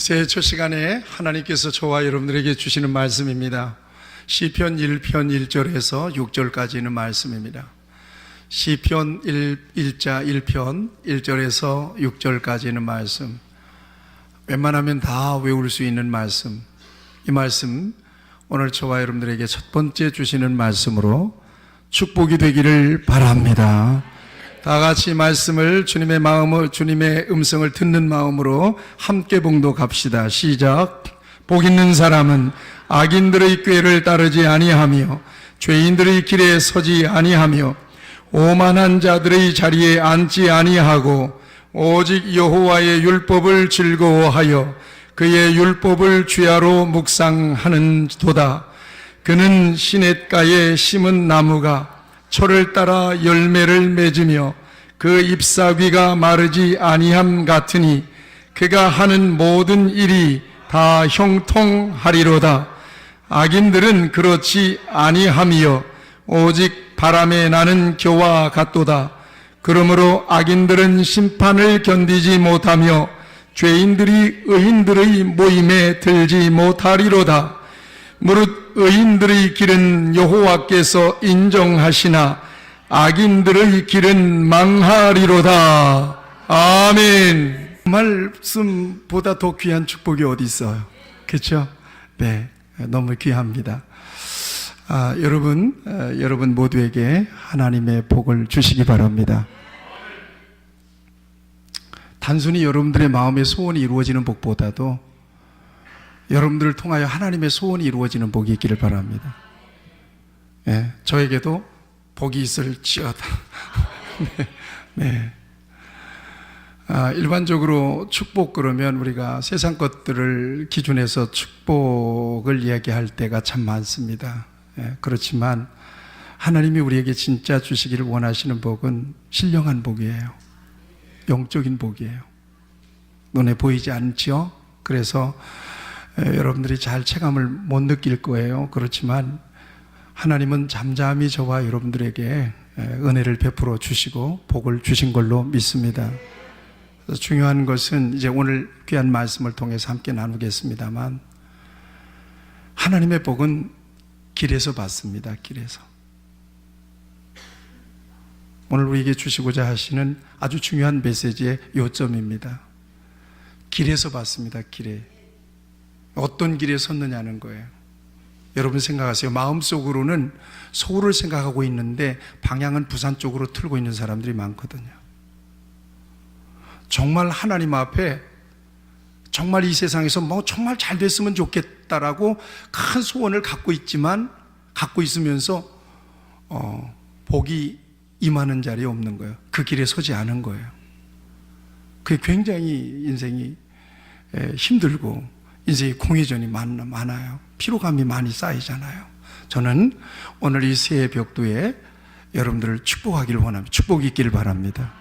새해 첫 시간에 하나님께서 저와 여러분들에게 주시는 말씀입니다. 시편 1편 1절에서 6절까지 있는 말씀입니다. 시편 1자 1편 1절에서 6절까지 있는 말씀, 웬만하면 다 외울 수 있는 말씀, 이 말씀 오늘 저와 여러분들에게 첫 번째 주시는 말씀으로 축복이 되기를 바랍니다. 다 같이 말씀을 주님의 마음을, 주님의 음성을 듣는 마음으로 함께 봉독합시다. 시작. 복 있는 사람은 악인들의 꾀를 따르지 아니하며 죄인들의 길에 서지 아니하며 오만한 자들의 자리에 앉지 아니하고 오직 여호와의 율법을 즐거워하여 그의 율법을 주야로 묵상하는 도다. 그는 시냇가에 심은 나무가 철을 따라 열매를 맺으며 그 잎사귀가 마르지 아니함 같으니 그가 하는 모든 일이 다 형통하리로다. 악인들은 그렇지 아니하며 오직 바람에 나는 겨와 같도다. 그러므로 악인들은 심판을 견디지 못하며 죄인들이 의인들의 모임에 들지 못하리로다. 무릇 의인들의 길은 여호와께서 인정하시나 악인들의 길은 망하리로다. 아멘. 말씀보다 더 귀한 축복이 어디 있어요? 그렇죠? 네, 너무 귀합니다. 여러분 모두에게 하나님의 복을 주시기 바랍니다. 단순히 여러분들의 마음의 소원이 이루어지는 복보다도 여러분들을 통하여 하나님의 소원이 이루어지는 복이 있기를 바랍니다. 네, 저에게도 복이 있을지어다. 네. 일반적으로 축복 그러면 우리가 세상 것들을 기준해서 축복을 이야기할 때가 참 많습니다. 네, 그렇지만 하나님이 우리에게 진짜 주시기를 원하시는 복은 신령한 복이에요. 영적인 복이에요. 눈에 보이지 않죠? 그래서 여러분들이 잘 체감을 못 느낄 거예요. 그렇지만 하나님은 잠잠히 저와 여러분들에게 은혜를 베풀어 주시고 복을 주신 걸로 믿습니다. 그래서 중요한 것은 이제 오늘 귀한 말씀을 통해서 함께 나누겠습니다만, 하나님의 복은 길에서 받습니다. 길에서. 오늘 우리에게 주시고자 하시는 아주 중요한 메시지의 요점입니다. 길에서 받습니다. 길에. 어떤 길에 섰느냐는 거예요. 여러분 생각하세요. 마음속으로는 서울을 생각하고 있는데 방향은 부산 쪽으로 틀고 있는 사람들이 많거든요. 정말 하나님 앞에 정말 이 세상에서 정말 잘 됐으면 좋겠다라고 큰 소원을 갖고 있으면서 복이 임하는 자리에 없는 거예요. 그 길에 서지 않은 거예요. 그게 굉장히 인생이 힘들고 인생의 공회전이 많아요. 피로감이 많이 쌓이잖아요. 저는 오늘 이 새해 벽두에 여러분들을 축복하기를 원합니다. 축복이 있기를 바랍니다.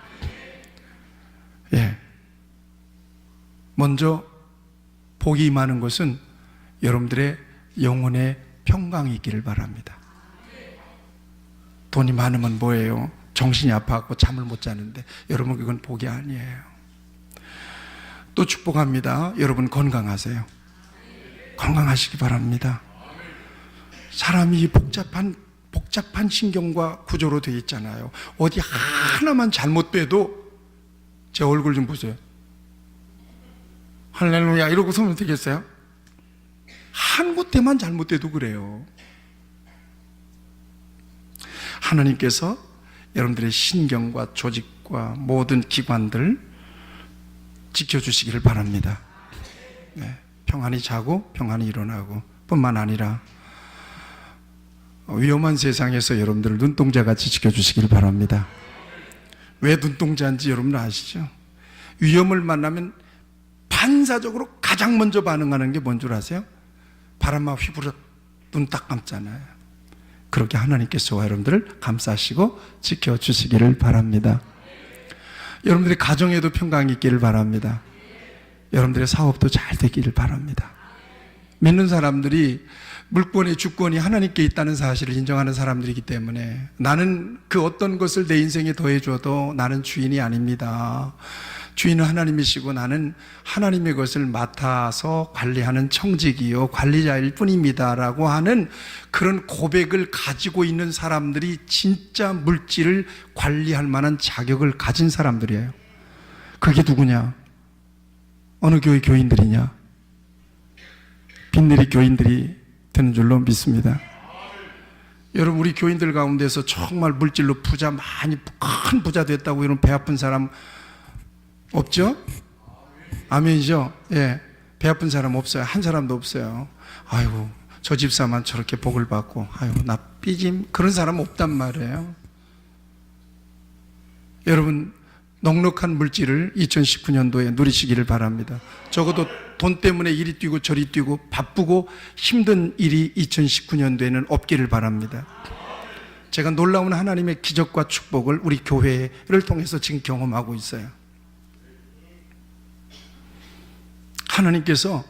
예. 먼저 복이 임하는 것은 여러분들의 영혼의 평강이 있기를 바랍니다. 돈이 많으면 뭐예요? 정신이 아파갖고 잠을 못 자는데 여러분 그건 복이 아니에요. 또 축복합니다. 여러분 건강하세요. 건강하시기 바랍니다. 사람이 복잡한 신경과 구조로 되어 있잖아요. 어디 하나만 잘못 빼도 제 얼굴 좀 보세요. 할렐루야 이러고 서면 되겠어요? 한 곳에만 잘못돼도 그래요. 하나님께서 여러분들의 신경과 조직과 모든 기관들 지켜주시기를 바랍니다. 네, 평안히 자고 평안히 일어나고 뿐만 아니라 위험한 세상에서 여러분들을 눈동자같이 지켜주시기를 바랍니다. 왜 눈동자인지 여러분 아시죠? 위험을 만나면 반사적으로 가장 먼저 반응하는 게 뭔 줄 아세요? 바람만 휘부러 눈 딱 감잖아요. 그렇게 하나님께서 저와 여러분들을 감싸시고 지켜주시기를 바랍니다. 여러분들의 가정에도 평강이 있기를 바랍니다. 여러분들의 사업도 잘 되기를 바랍니다. 믿는 사람들이 물권의 주권이 하나님께 있다는 사실을 인정하는 사람들이기 때문에 나는 그 어떤 것을 내 인생에 더해줘도 나는 주인이 아닙니다. 주인은 하나님이시고 나는 하나님의 것을 맡아서 관리하는 청직이요 관리자일 뿐입니다라고 하는 그런 고백을 가지고 있는 사람들이 진짜 물질을 관리할 만한 자격을 가진 사람들이에요. 그게 누구냐? 어느 교회 교인들이냐? 빈내리 교인들이 되는 줄로 믿습니다. 여러분, 우리 교인들 가운데서 정말 물질로 부자, 많이 큰 부자 됐다고 이런 배 아픈 사람 없죠? 아멘이죠? 예. 배 아픈 사람 없어요. 한 사람도 없어요. 아이고, 저 집사만 저렇게 복을 받고, 아이고, 나 삐짐. 그런 사람 없단 말이에요. 여러분, 넉넉한 물질을 2019년도에 누리시기를 바랍니다. 적어도 돈 때문에 이리 뛰고 저리 뛰고 바쁘고 힘든 일이 2019년도에는 없기를 바랍니다. 제가 놀라운 하나님의 기적과 축복을 우리 교회를 통해서 지금 경험하고 있어요. 하나님께서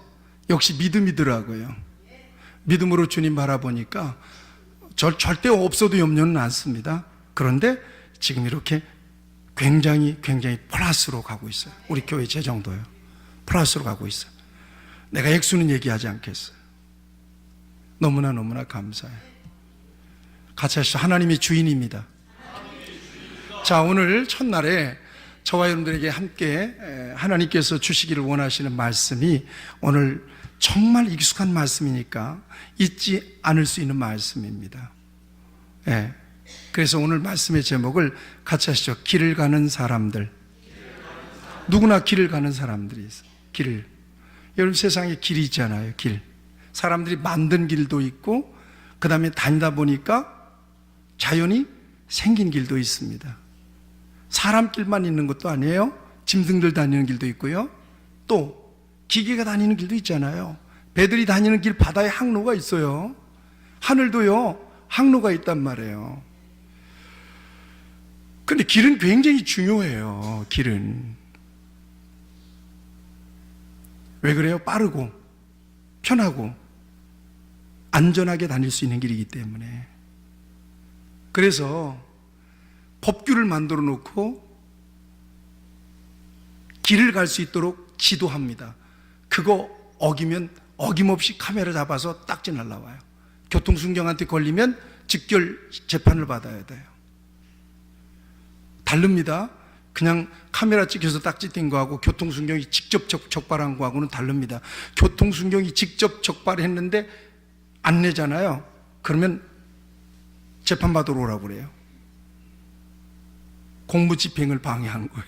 역시 믿음이더라고요. 믿음으로 주님 바라보니까 절대 없어도 염려는 않습니다. 그런데 지금 이렇게 굉장히 플러스로 가고 있어요. 우리 교회 재정도요. 플러스로 가고 있어요. 내가 액수는 얘기하지 않겠어요. 너무나 감사해요. 같이 하시죠. 하나님이 주인입니다. 자, 오늘 첫날에 저와 여러분들에게 함께 하나님께서 주시기를 원하시는 말씀이 오늘 정말 익숙한 말씀이니까 잊지 않을 수 있는 말씀입니다. 예. 그래서 오늘 말씀의 제목을 같이 하시죠. 길을 가는 사람들. 누구나 길을 가는 사람들이 있어요. 길. 여러분, 세상에 길이 있잖아요. 길. 사람들이 만든 길도 있고 그 다음에 다니다 보니까 자연이 생긴 길도 있습니다. 사람 길만 있는 것도 아니에요. 짐승들 다니는 길도 있고요. 또 기계가 다니는 길도 있잖아요. 배들이 다니는 길, 바다에 항로가 있어요. 하늘도요, 항로가 있단 말이에요. 근데 길은 굉장히 중요해요. 길은 왜 그래요? 빠르고 편하고 안전하게 다닐 수 있는 길이기 때문에. 그래서 법규를 만들어 놓고 길을 갈 수 있도록 지도합니다. 그거 어기면 어김없이 카메라 잡아서 딱지 날라와요. 교통순경한테 걸리면 직결 재판을 받아야 돼요. 다릅니다. 그냥 카메라 찍혀서 딱지 띈 거하고 교통순경이 직접 적발한 거하고는 다릅니다. 교통순경이 직접 적발했는데 안 내잖아요. 그러면 재판받으러 오라고 그래요. 공무집행을 방해한 거예요.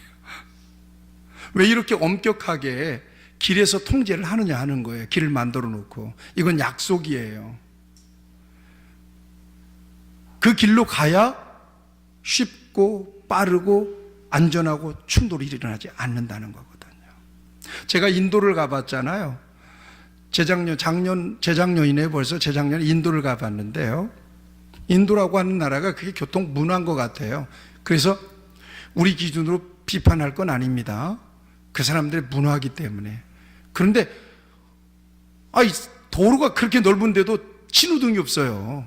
왜 이렇게 엄격하게 길에서 통제를 하느냐 하는 거예요. 길을 만들어 놓고. 이건 약속이에요. 그 길로 가야 쉽고 빠르고 안전하고 충돌이 일어나지 않는다는 거거든요. 제가 인도를 가봤잖아요. 재작년이네 벌써 재작년에 인도를 가봤는데요. 인도라고 하는 나라가 그게 교통 문화인 것 같아요. 그래서 우리 기준으로 비판할 건 아닙니다. 그 사람들의 문화이기 때문에. 그런데 도로가 그렇게 넓은데도 신호등이 없어요.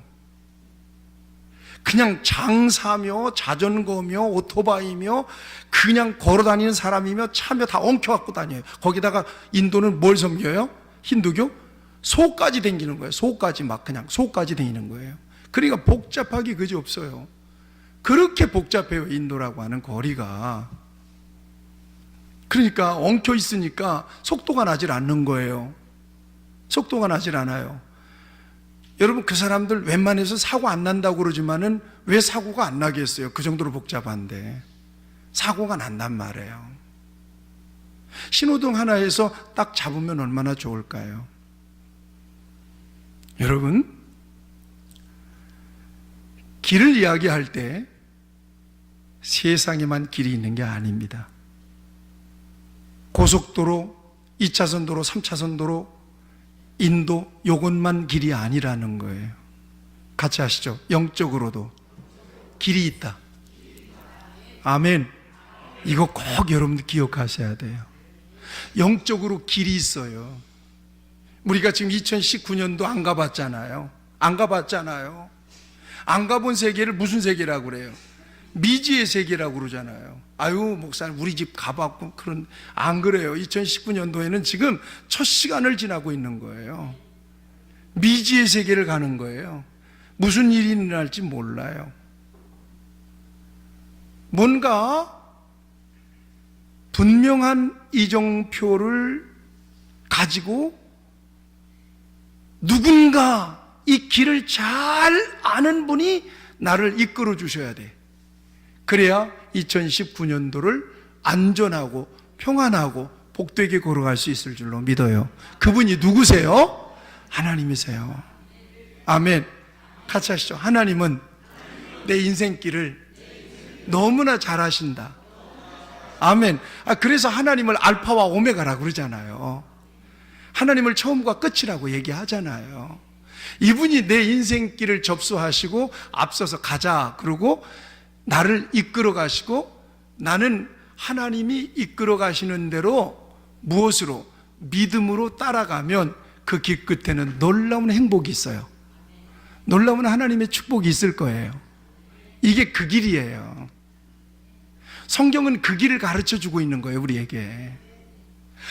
그냥 장사며 자전거며 오토바이며 그냥 걸어다니는 사람이며 차며 다 엉켜갖고 다녀요. 거기다가 인도는 뭘 섬겨요? 힌두교? 소까지 댕기는 거예요. 소까지 막 그냥 소까지 댕기는 거예요. 그러니까 복잡하기 그지 없어요. 그렇게 복잡해요. 인도라고 하는 거리가. 그러니까 엉켜 있으니까 속도가 나질 않는 거예요. 속도가 나질 않아요. 여러분, 그 사람들 웬만해서 사고 안 난다고 그러지만은 왜 사고가 안 나겠어요? 그 정도로 복잡한데. 사고가 난단 말이에요. 신호등 하나에서 딱 잡으면 얼마나 좋을까요? 여러분, 길을 이야기할 때 세상에만 길이 있는 게 아닙니다. 고속도로, 2차선 도로, 3차선 도로, 인도, 요것만 길이 아니라는 거예요. 같이 하시죠. 영적으로도 길이 있다. 아멘. 이거 꼭 여러분들 기억하셔야 돼요. 영적으로 길이 있어요. 우리가 지금 2019년도 안 가봤잖아요. 안 가본 세계를 무슨 세계라고 그래요? 미지의 세계라고 그러잖아요. 아유, 목사님, 우리 집 가봤고, 안 그래요. 2019년도에는 지금 첫 시간을 지나고 있는 거예요. 미지의 세계를 가는 거예요. 무슨 일이 일어날지 몰라요. 뭔가 분명한 이정표를 가지고 누군가 이 길을 잘 아는 분이 나를 이끌어 주셔야 돼. 그래야 2019년도를 안전하고 평안하고 복되게 걸어갈 수 있을 줄로 믿어요. 그분이 누구세요? 하나님이세요. 아멘. 같이 하시죠. 하나님은 내 인생길을 너무나 잘 아신다. 아멘. 그래서 하나님을 알파와 오메가라고 그러잖아요. 하나님을 처음과 끝이라고 얘기하잖아요. 이분이 내 인생길을 접수하시고 앞서서 가자 그러고 나를 이끌어 가시고, 나는 하나님이 이끌어 가시는 대로 무엇으로? 믿음으로 따라가면 그 길 끝에는 놀라운 행복이 있어요. 놀라운 하나님의 축복이 있을 거예요. 이게 그 길이에요. 성경은 그 길을 가르쳐 주고 있는 거예요, 우리에게.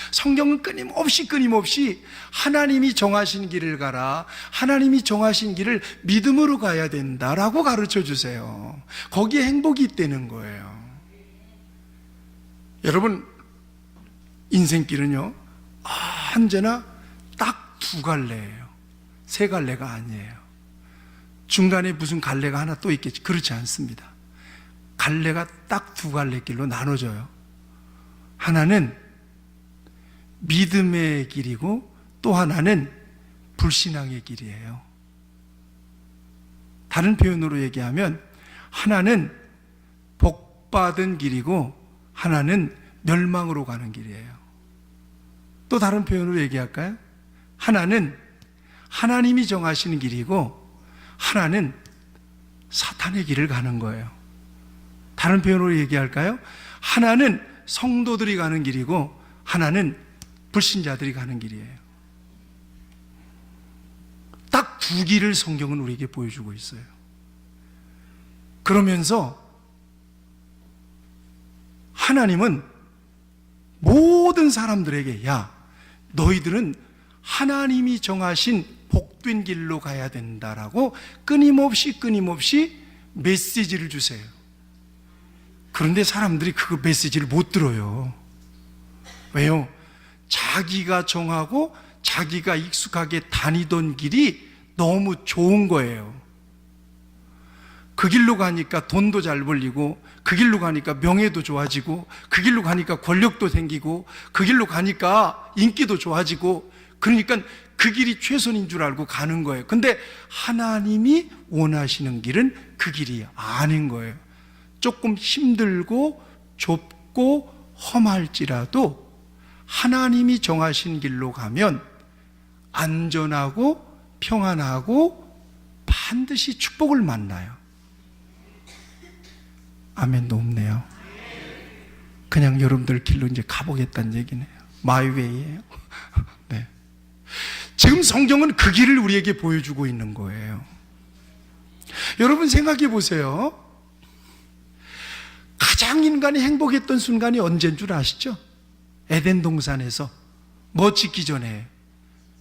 성경은 끊임없이 하나님이 정하신 길을 가라, 하나님이 정하신 길을 믿음으로 가야 된다라고 가르쳐 주세요. 거기에 행복이 있다는 거예요. 여러분, 인생길은요, 언제나 딱 두 갈래예요. 세 갈래가 아니에요. 중간에 무슨 갈래가 하나 또 있겠지. 그렇지 않습니다. 갈래가 딱 두 갈래 길로 나눠져요. 하나는 믿음의 길이고 또 하나는 불신앙의 길이에요. 다른 표현으로 얘기하면 하나는 복받은 길이고 하나는 멸망으로 가는 길이에요. 또 다른 표현으로 얘기할까요? 하나는 하나님이 정하시는 길이고 하나는 사탄의 길을 가는 거예요. 다른 표현으로 얘기할까요? 하나는 성도들이 가는 길이고 하나는 불신자들이 가는 길이에요. 딱 두 길을 성경은 우리에게 보여주고 있어요. 그러면서 하나님은 모든 사람들에게, 야, 너희들은 하나님이 정하신 복된 길로 가야 된다라고 끊임없이 메시지를 주세요. 그런데 사람들이 그 메시지를 못 들어요. 왜요? 자기가 정하고 자기가 익숙하게 다니던 길이 너무 좋은 거예요. 그 길로 가니까 돈도 잘 벌리고, 그 길로 가니까 명예도 좋아지고, 그 길로 가니까 권력도 생기고, 그 길로 가니까 인기도 좋아지고, 그러니까 그 길이 최선인 줄 알고 가는 거예요. 근데 하나님이 원하시는 길은 그 길이 아닌 거예요. 조금 힘들고 좁고 험할지라도 하나님이 정하신 길로 가면 안전하고 평안하고 반드시 축복을 만나요. 아멘도 없네요. 그냥 여러분들 길로 이제 가보겠다는 얘기네요. 마이웨이예요. 네. 지금 성경은 그 길을 우리에게 보여주고 있는 거예요. 여러분 생각해 보세요. 가장 인간이 행복했던 순간이 언제인 줄 아시죠? 에덴 동산에서 뭐 짓기 전에?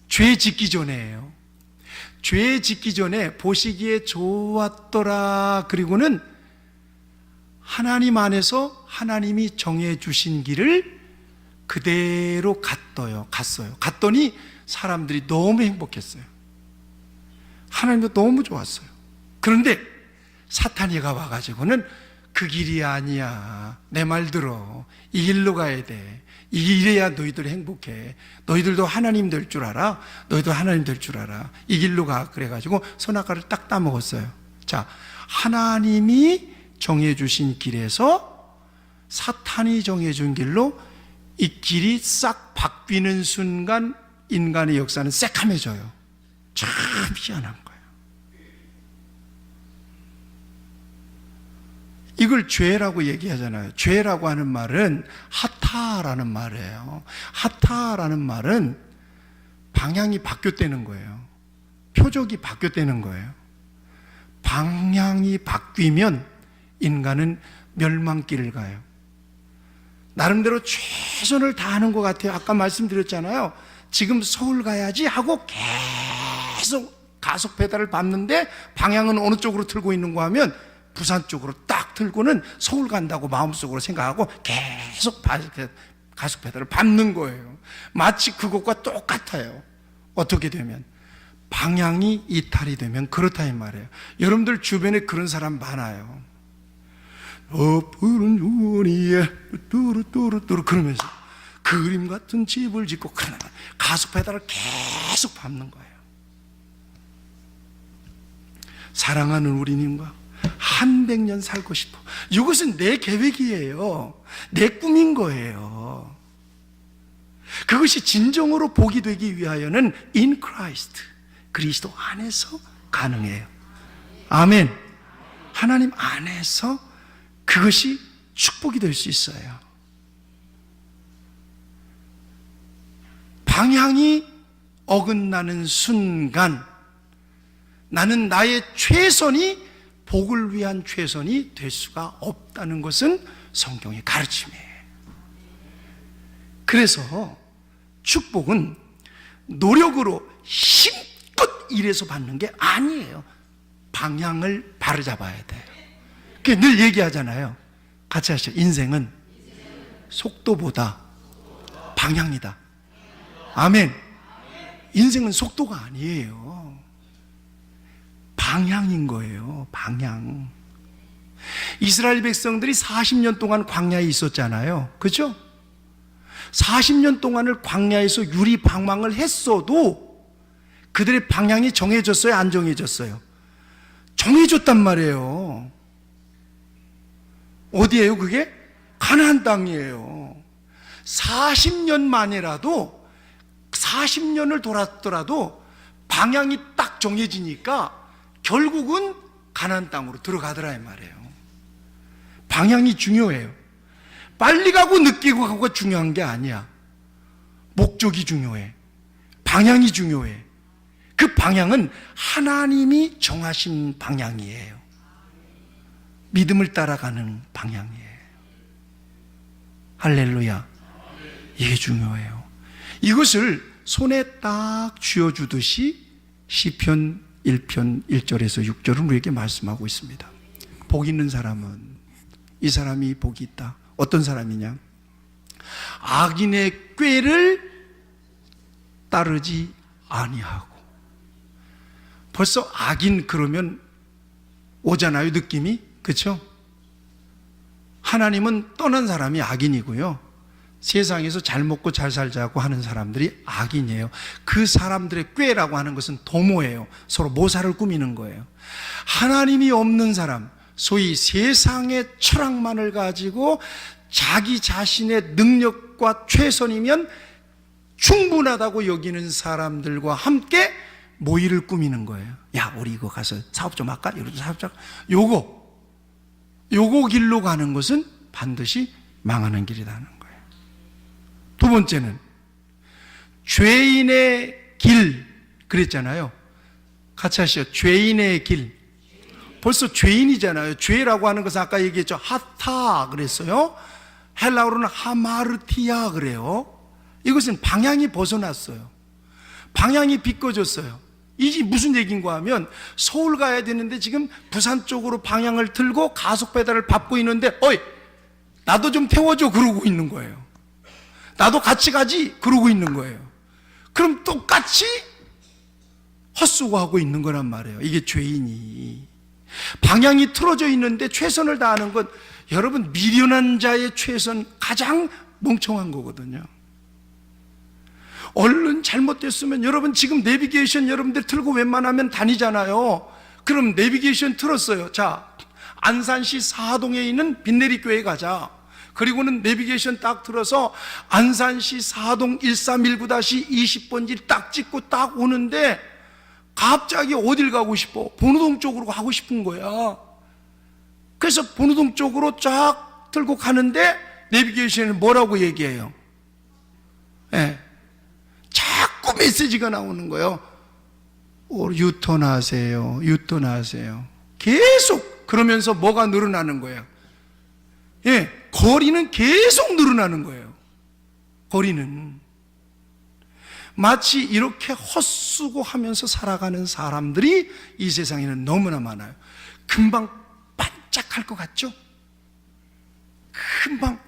죄 짓기 전에예요. 죄 짓기 전에 보시기에 좋았더라. 그리고는 하나님 안에서 하나님이 정해 주신 길을 그대로 갔어요. 갔더니 사람들이 너무 행복했어요. 하나님도 너무 좋았어요. 그런데 사탄이가 와가지고는 그 길이 아니야. 내 말 들어. 이 길로 가야 돼. 이래야 너희들 행복해. 너희들도 하나님 될 줄 알아. 너희도 하나님 될 줄 알아. 이 길로 가. 그래가지고 선악과를 딱 따먹었어요. 자, 하나님이 정해주신 길에서 사탄이 정해준 길로 이 길이 싹 바뀌는 순간 인간의 역사는 새카매져요. 참 희한한 거예요. 이걸 죄라고 얘기하잖아요. 죄라고 하는 말은 하타라는 말이에요. 하타라는 말은 방향이 바뀌었다는 거예요. 표적이 바뀌었다는 거예요. 방향이 바뀌면 인간은 멸망길을 가요. 나름대로 최선을 다하는 것 같아요. 아까 말씀드렸잖아요. 지금 서울 가야지 하고 계속 가속 페달을 밟는데 방향은 어느 쪽으로 틀고 있는가 하면 부산 쪽으로 딱 틀고는 서울 간다고 마음속으로 생각하고 계속 가속 페달을 밟는 거예요. 마치 그것과 똑같아요. 어떻게 되면 방향이 이탈이 되면 그렇다 이 말이에요. 여러분들 주변에 그런 사람 많아요. 푸른 주머니에 뚜루뚜루뚜루 그러면서 그림 같은 집을 짓고 가속 페달을 계속 밟는 거예요. 사랑하는 우리님과 한 100년 살고 싶어. 이것은 내 계획이에요. 내 꿈인 거예요. 그것이 진정으로 복이 되기 위하여는 in Christ, 그리스도 안에서 가능해요. 아멘. 하나님 안에서 그것이 축복이 될 수 있어요. 방향이 어긋나는 순간 나는 나의 최선이 복을 위한 최선이 될 수가 없다는 것은 성경의 가르침이에요. 그래서 축복은 노력으로 힘껏 일해서 받는 게 아니에요. 방향을 바로잡아야 돼요. 늘 얘기하잖아요. 같이 하시죠. 인생은 속도보다 방향이다. 아멘. 인생은 속도가 아니에요. 방향인 거예요. 방향. 이스라엘 백성들이 40년 동안 광야에 있었잖아요. 그렇죠? 40년 동안을 광야에서 유리방황을 했어도 그들의 방향이 정해졌어요? 안 정해졌어요? 정해졌단 말이에요. 어디예요 그게? 가나안 땅이에요. 40년 만이라도 40년을 돌았더라도 방향이 딱 정해지니까 결국은 가나안 땅으로 들어가더라 이 말이에요. 방향이 중요해요. 빨리 가고 늦게 가고가 중요한 게 아니야. 목적이 중요해. 방향이 중요해. 그 방향은 하나님이 정하신 방향이에요. 믿음을 따라가는 방향이에요. 할렐루야. 이게 중요해요. 이것을 손에 딱 쥐어주듯이 시편 1편 1절에서 6절은 우리에게 말씀하고 있습니다. 복 있는 사람은 이 사람이 복이 있다. 어떤 사람이냐? 악인의 꾀를 따르지 아니하고. 벌써 악인 그러면 오잖아요, 느낌이. 그렇죠? 하나님은 떠난 사람이 악인이고요. 세상에서 잘 먹고 잘 살자고 하는 사람들이 악인이에요. 그 사람들의 꾀라고 하는 것은 도모예요. 서로 모사를 꾸미는 거예요. 하나님이 없는 사람, 소위 세상의 철학만을 가지고 자기 자신의 능력과 최선이면 충분하다고 여기는 사람들과 함께 모의를 꾸미는 거예요. 야, 우리 이거 가서 사업 좀 할까? 이런 사업 좀. 요거 길로 가는 것은 반드시 망하는 길이라는 거예요. 두 번째는 죄인의 길 그랬잖아요. 같이 하시죠. 죄인의 길. 벌써 죄인이잖아요. 죄라고 하는 것은 아까 얘기했죠. 하타 그랬어요. 헬라어로는 하마르티아 그래요. 이것은 방향이 벗어났어요. 방향이 비껴졌어요. 이게 무슨 얘기인가 하면 서울 가야 되는데 지금 부산 쪽으로 방향을 틀고 가속 페달을 밟고 있는데 어이 나도 좀 태워줘 그러고 있는 거예요. 나도 같이 가지 그러고 있는 거예요. 그럼 똑같이 헛수고하고 있는 거란 말이에요. 이게 죄인이 방향이 틀어져 있는데 최선을 다하는 것, 여러분 미련한 자의 최선 가장 멍청한 거거든요. 얼른 잘못됐으면 여러분 지금 내비게이션 여러분들 틀고 웬만하면 다니잖아요. 그럼 내비게이션 틀었어요. 자, 안산시 사동에 있는 빈내리교회 가자. 그리고는 내비게이션 딱 틀어서 안산시 사동 1319-20번지 딱 찍고 딱 오는데 갑자기 어딜 가고 싶어? 본우동 쪽으로 가고 싶은 거야. 그래서 본우동 쪽으로 쫙 들고 가는데 내비게이션은 뭐라고 얘기해요? 예. 자꾸 메시지가 나오는 거예요. 유턴하세요. 유턴하세요. 계속 그러면서 뭐가 늘어나는 거예요? 거리는 계속 늘어나는 거예요. 거리는. 마치 이렇게 헛수고하면서 살아가는 사람들이 이 세상에는 너무나 많아요. 금방 반짝할 것 같죠? 금방.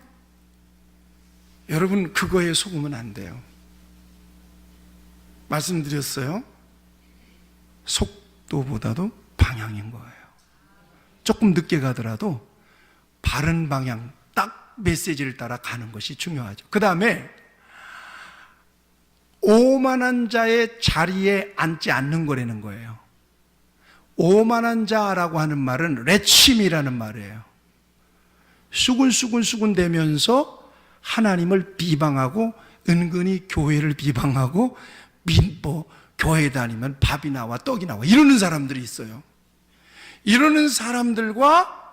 여러분, 그거에 속으면 안 돼요. 말씀드렸어요. 속도보다도 방향인 거예요. 조금 늦게 가더라도 바른 방향, 딱 메시지를 따라 가는 것이 중요하죠. 그 다음에 오만한 자의 자리에 앉지 않는 거라는 거예요. 오만한 자라고 하는 말은 레침이라는 말이에요. 수군수군 대면서 하나님을 비방하고 은근히 교회를 비방하고 교회에 다니면 밥이 나와 떡이 나와 이러는 사람들이 있어요. 이러는 사람들과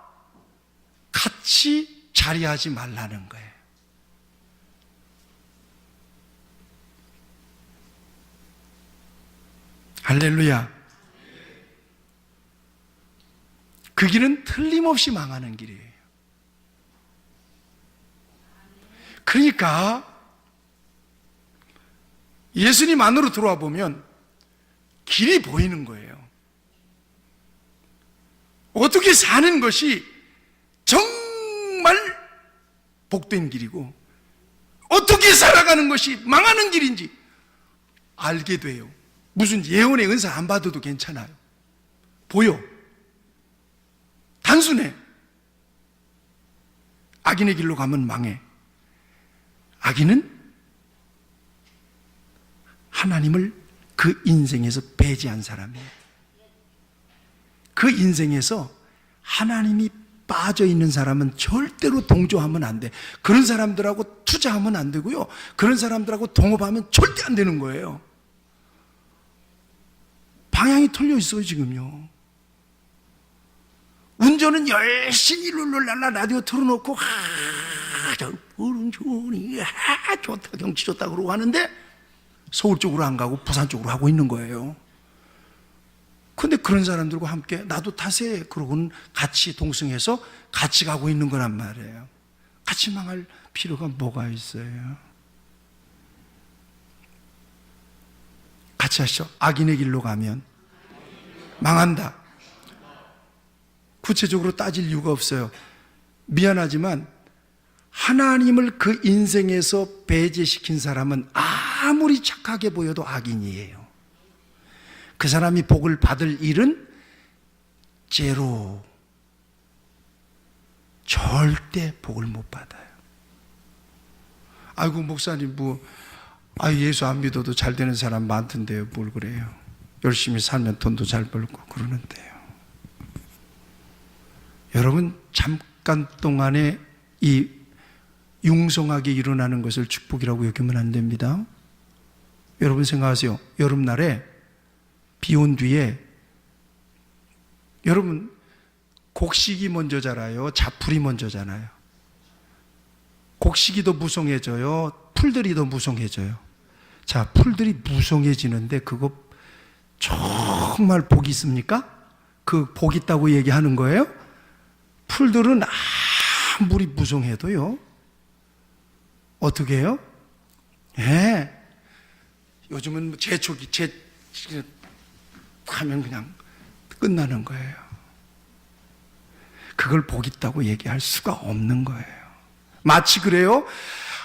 같이 자리하지 말라는 거예요. 할렐루야. 그 길은 틀림없이 망하는 길이에요. 그러니까 예수님 안으로 들어와 보면 길이 보이는 거예요. 어떻게 사는 것이 정말 복된 길이고 어떻게 살아가는 것이 망하는 길인지 알게 돼요. 무슨 예언의 은사 안 받아도 괜찮아요. 보여. 단순해. 악인의 길로 가면 망해. 악인은 하나님을 그 인생에서 배제한 사람이에요. 그 인생에서 하나님이 빠져 있는 사람은 절대로 동조하면 안 돼. 그런 사람들하고 투자하면 안 되고요. 그런 사람들하고 동업하면 절대 안 되는 거예요. 방향이 틀려 있어요, 지금요. 운전은 열심히 룰루랄라 라디오 틀어놓고 좋다 경치 좋다 그러고 하는데 서울 쪽으로 안 가고 부산 쪽으로 하고 있는 거예요. 근데 그런 사람들과 함께 나도 타세 그러고는 같이 동승해서 같이 가고 있는 거란 말이에요. 같이 망할 필요가 뭐가 있어요? 같이 하시죠. 악인의 길로 가면 망한다. 구체적으로 따질 이유가 없어요. 미안하지만 하나님을 그 인생에서 배제시킨 사람은 아무리 착하게 보여도 악인이에요. 그 사람이 복을 받을 일은 제로. 절대 복을 못 받아요. 아이고 목사님 예수 안 믿어도 잘 되는 사람 많던데요. 뭘 그래요. 열심히 살면 돈도 잘 벌고 그러는데요. 여러분 잠깐 동안에 이 융성하게 일어나는 것을 축복이라고 여기면 안 됩니다. 여러분 생각하세요. 여름날에 비 온 뒤에 여러분 곡식이 먼저 자라요? 자풀이 먼저 자라요? 곡식이 더 무성해져요? 풀들이 더 무성해져요? 자, 풀들이 무성해지는데 그거 정말 복이 있습니까? 그 복 있다고 얘기하는 거예요? 풀들은 아무리 무성해도요 어떻게 해요? 요즘은 제초기 하면 그냥 끝나는 거예요. 그걸 복 있다고 얘기할 수가 없는 거예요. 마치 그래요.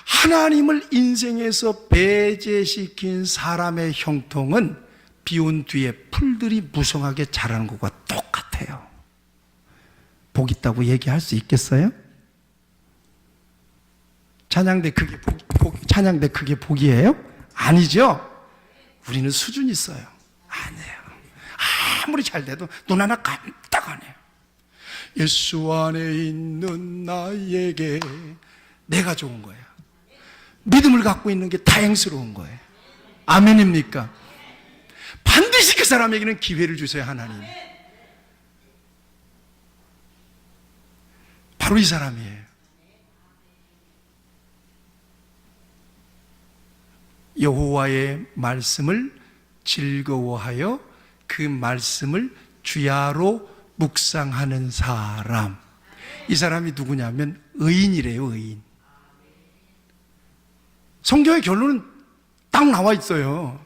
하나님을 인생에서 배제시킨 사람의 형통은 비 온 뒤에 풀들이 무성하게 자라는 것과 똑같아요. 복 있다고 얘기할 수 있겠어요? 찬양대 그게 복이에요? 아니죠? 우리는 수준이 있어요. 아니에요. 아무리 잘 돼도 눈 하나 깜짝하네요. 예수 안에 있는 나에게 내가 좋은 거예요. 믿음을 갖고 있는 게 다행스러운 거예요. 아멘입니까? 반드시 그 사람에게는 기회를 주세요, 하나님. 바로 이 사람이에요. 여호와의 말씀을 즐거워하여 그 말씀을 주야로 묵상하는 사람. 이 사람이 누구냐면 의인이래요, 의인. 성경의 결론은 딱 나와 있어요.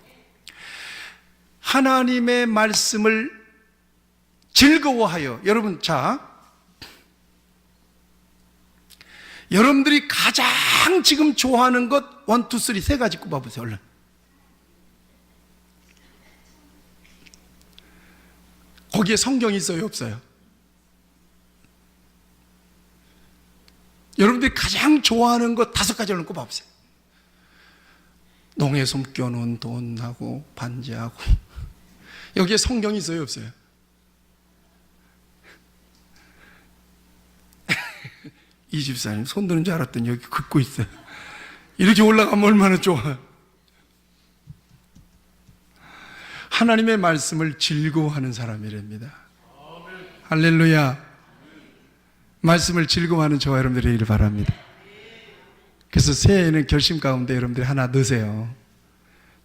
하나님의 말씀을 즐거워하여. 여러분, 자, 여러분들이 가장 지금 좋아하는 것 1, 2, 3 세 가지 꼽아보세요. 얼른. 거기에 성경이 있어요, 없어요? 여러분들이 가장 좋아하는 것 5가지 얼른 꼽아보세요. 농에 숨겨놓은 돈하고 반지하고. 여기에 성경이 있어요, 없어요? 이 집사님 손 드는 줄 알았더니 여기 긋고 있어요. 이렇게 올라가면 얼마나 좋아요. 하나님의 말씀을 즐거워하는 사람이랍니다. 할렐루야. 말씀을 즐거워하는 저와 여러분들이 되기를 바랍니다. 그래서 새해에는 결심 가운데 여러분들이 하나 넣으세요.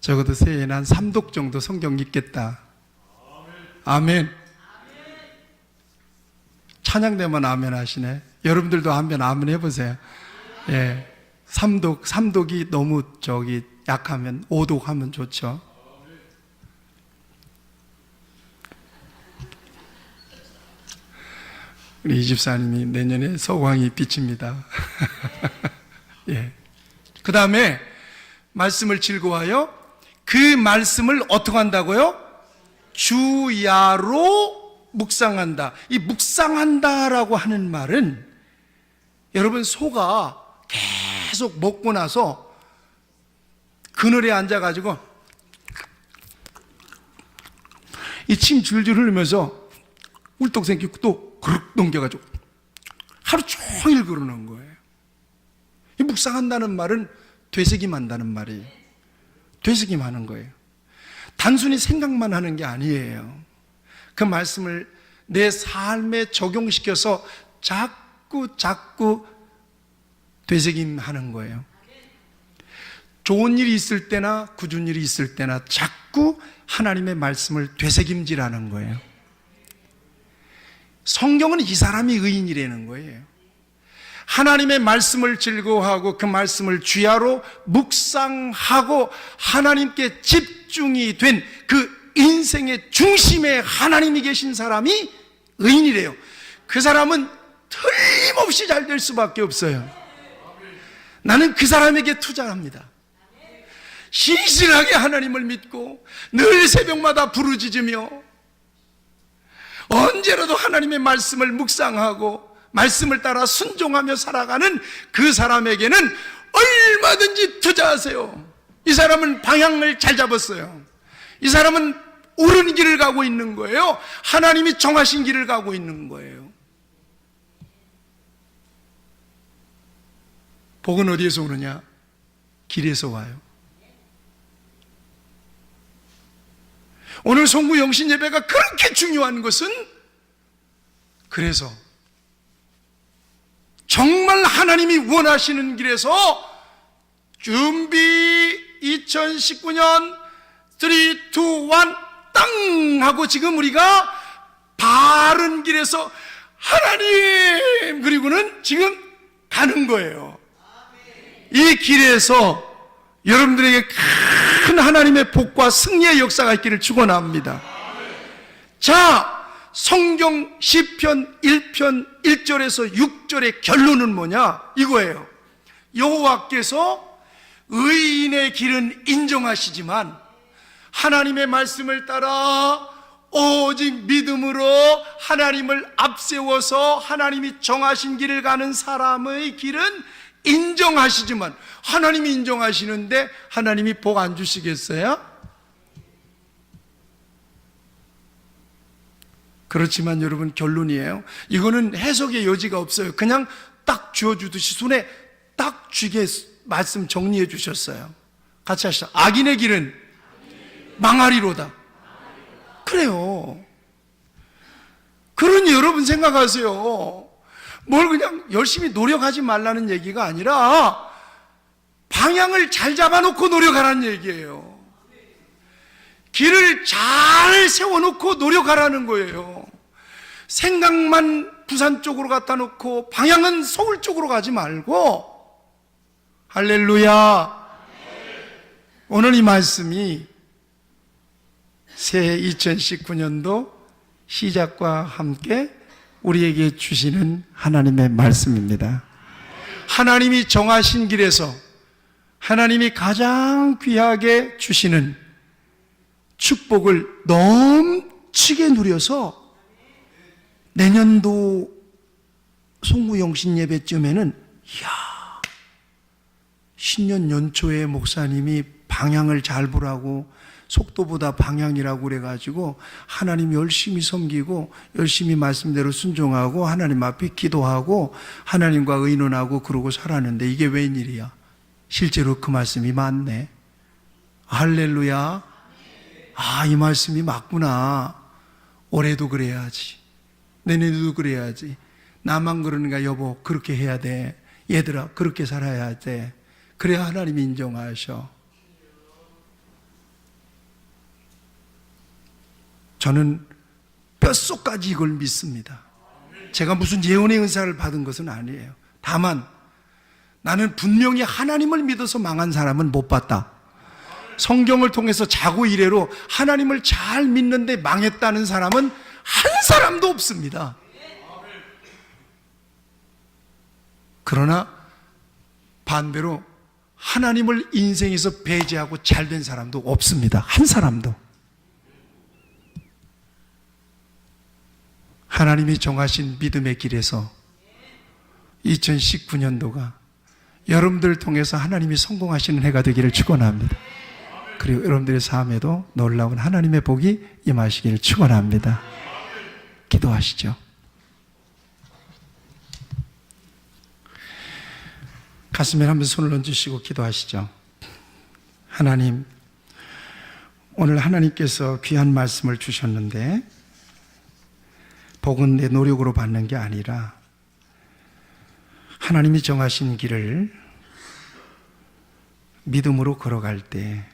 적어도 새해에는 한 3독 정도 성경 읽겠다. 아멘. 찬양되면 아멘 하시네. 여러분들도 한번 아멘 해보세요. 예, 3독이 너무 약하면 5독 하면 좋죠. 우리 이 집사님이 내년에 서광이 비칩니다. 예. 그 다음에 말씀을 즐거워하여 그 말씀을 어떻게 한다고요? 주야로 묵상한다. 이 묵상한다라고 하는 말은 여러분 소가 계속 먹고 나서 그늘에 앉아가지고 이 침 줄줄 흘리면서 울떡 생기고 또 그렇게 넘겨가지고 하루 종일 그러는 거예요. 이 묵상한다는 말은 되새김한다는 말이에요. 되새김하는 거예요. 단순히 생각만 하는 게 아니에요. 그 말씀을 내 삶에 적용시켜서 자꾸 되새김하는 거예요. 좋은 일이 있을 때나 굳은 일이 있을 때나 자꾸 하나님의 말씀을 되새김질하는 거예요. 성경은 이 사람이 의인이라는 거예요. 하나님의 말씀을 즐거워하고 그 말씀을 주야로 묵상하고 하나님께 집중이 된 그 인생의 중심에 하나님이 계신 사람이 의인이래요. 그 사람은 틀림없이 잘 될 수밖에 없어요. 나는 그 사람에게 투자합니다. 신실하게 하나님을 믿고 늘 새벽마다 부르짖으며 언제라도 하나님의 말씀을 묵상하고 말씀을 따라 순종하며 살아가는 그 사람에게는 얼마든지 투자하세요. 이 사람은 방향을 잘 잡았어요. 이 사람은 옳은 길을 가고 있는 거예요. 하나님이 정하신 길을 가고 있는 거예요. 복은 어디에서 오느냐? 길에서 와요. 오늘 송구 영신 예배가 그렇게 중요한 것은 그래서 정말 하나님이 원하시는 길에서 준비 2019년 3, 2, 1 땅 하고 지금 우리가 바른 길에서 하나님 그리고는 지금 가는 거예요. 이 길에서 여러분들에게 큰 하나님의 복과 승리의 역사가 있기를 축원합니다. 자, 성경 시편 1편 1절에서 6절의 결론은 뭐냐? 이거예요. 여호와께서 의인의 길은 인정하시지만 하나님의 말씀을 따라 오직 믿음으로 하나님을 앞세워서 하나님이 정하신 길을 가는 사람의 길은 인정하시지만 하나님이 인정하시는데 하나님이 복 안 주시겠어요? 그렇지만 여러분 결론이에요. 이거는 해석의 여지가 없어요. 그냥 딱 쥐어주듯이 손에 딱 쥐게 말씀 정리해 주셨어요. 같이 하시죠. 악인의 길은 망하리로다. 그래요. 그러니 여러분 생각하세요. 뭘 그냥 열심히 노력하지 말라는 얘기가 아니라 방향을 잘 잡아놓고 노력하라는 얘기예요. 길을 잘 세워놓고 노력하라는 거예요. 생각만 부산 쪽으로 갖다 놓고 방향은 서울 쪽으로 가지 말고, 할렐루야. 오늘 이 말씀이 새해 2019년도 시작과 함께 우리에게 주시는 하나님의 말씀입니다. 하나님이 정하신 길에서 하나님이 가장 귀하게 주시는 축복을 넘치게 누려서 내년도 송구영신 예배쯤에는 신년 연초에 목사님이 방향을 잘 보라고, 속도보다 방향이라고 그래가지고 하나님 열심히 섬기고 열심히 말씀대로 순종하고 하나님 앞에 기도하고 하나님과 의논하고 그러고 살았는데 이게 웬일이야? 실제로 그 말씀이 맞네. 할렐루야. 아, 이 말씀이 맞구나. 올해도 그래야지, 내년에도 그래야지. 나만 그러는가? 여보, 그렇게 해야 돼. 얘들아, 그렇게 살아야 돼. 그래야 하나님이 인정하셔. 저는 뼛속까지 이걸 믿습니다. 제가 무슨 예언의 은사를 받은 것은 아니에요. 다만 나는 분명히 하나님을 믿어서 망한 사람은 못 봤다. 성경을 통해서 자고 이래로 하나님을 잘 믿는데 망했다는 사람은 한 사람도 없습니다. 그러나 반대로 하나님을 인생에서 배제하고 잘된 사람도 없습니다. 한 사람도. 하나님이 정하신 믿음의 길에서 2019년도가 여러분들을 통해서 하나님이 성공하시는 해가 되기를 축원합니다. 그리고 여러분들의 삶에도 놀라운 하나님의 복이 임하시기를 축원합니다. 기도하시죠. 가슴에 한번 손을 얹으시고 기도하시죠. 하나님, 오늘 하나님께서 귀한 말씀을 주셨는데 복은 내 노력으로 받는 게 아니라 하나님이 정하신 길을 믿음으로 걸어갈 때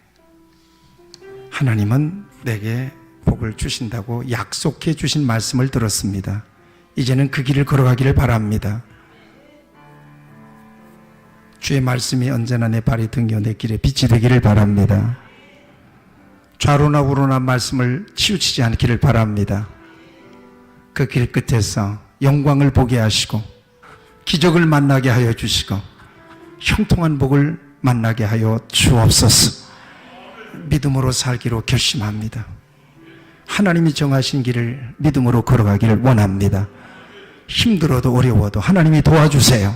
하나님은 내게 복을 주신다고 약속해 주신 말씀을 들었습니다. 이제는 그 길을 걸어가기를 바랍니다. 주의 말씀이 언제나 내 발이 등겨 내 길에 빛이 되기를 바랍니다. 좌로나 우로나 말씀을 치우치지 않기를 바랍니다. 그 길 끝에서 영광을 보게 하시고 기적을 만나게 하여 주시고 형통한 복을 만나게 하여 주옵소서. 믿음으로 살기로 결심합니다. 하나님이 정하신 길을 믿음으로 걸어가기를 원합니다. 힘들어도 어려워도 하나님이 도와주세요.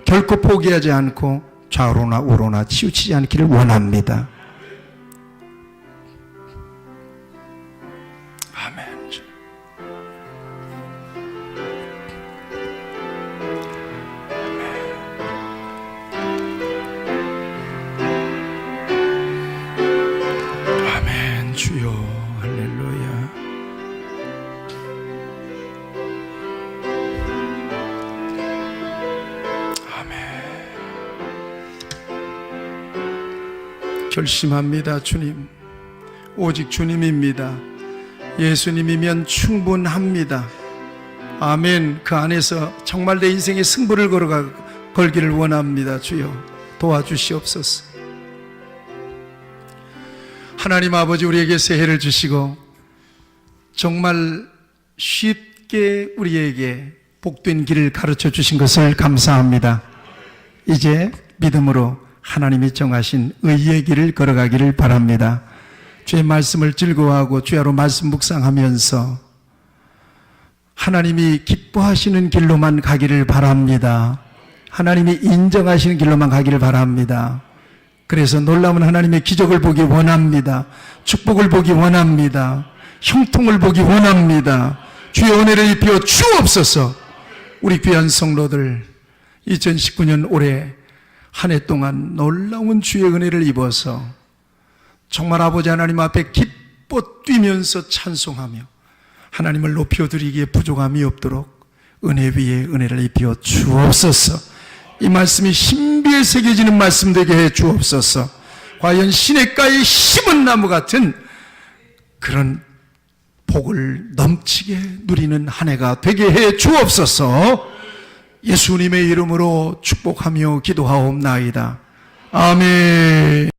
결코 포기하지 않고 좌우로나 우로나 치우치지 않기를 원합니다. 아멘. 아멘. 주여, 할렐루야. 결심합니다. 주님, 오직 주님입니다. 예수님이면 충분합니다. 아멘. 그 안에서 정말 내 인생의 승부를 걸기를 원합니다. 주여, 도와주시옵소서. 하나님 아버지, 우리에게 새해를 주시고 정말 쉽게 우리에게 복된 길을 가르쳐 주신 것을 감사합니다. 이제 믿음으로 하나님이 정하신 의의 길을 걸어가기를 바랍니다. 주의 말씀을 즐거워하고 주야로 말씀 묵상하면서 하나님이 기뻐하시는 길로만 가기를 바랍니다. 하나님이 인정하시는 길로만 가기를 바랍니다. 그래서 놀라운 하나님의 기적을 보기 원합니다. 축복을 보기 원합니다. 형통을 보기 원합니다. 주의 은혜를 입혀 주옵소서. 우리 귀한 성도들 2019년 올해 한 해 동안 놀라운 주의 은혜를 입어서 정말 아버지 하나님 앞에 기뻐 뛰면서 찬송하며 하나님을 높여드리기에 부족함이 없도록 은혜 위에 은혜를 입혀 주옵소서. 이 말씀이 신비에 새겨지는 말씀 되게 해 주옵소서. 과연 시냇가에 심은 나무 같은 그런 복을 넘치게 누리는 한 해가 되게 해 주옵소서. 예수님의 이름으로 축복하며 기도하옵나이다. 아멘.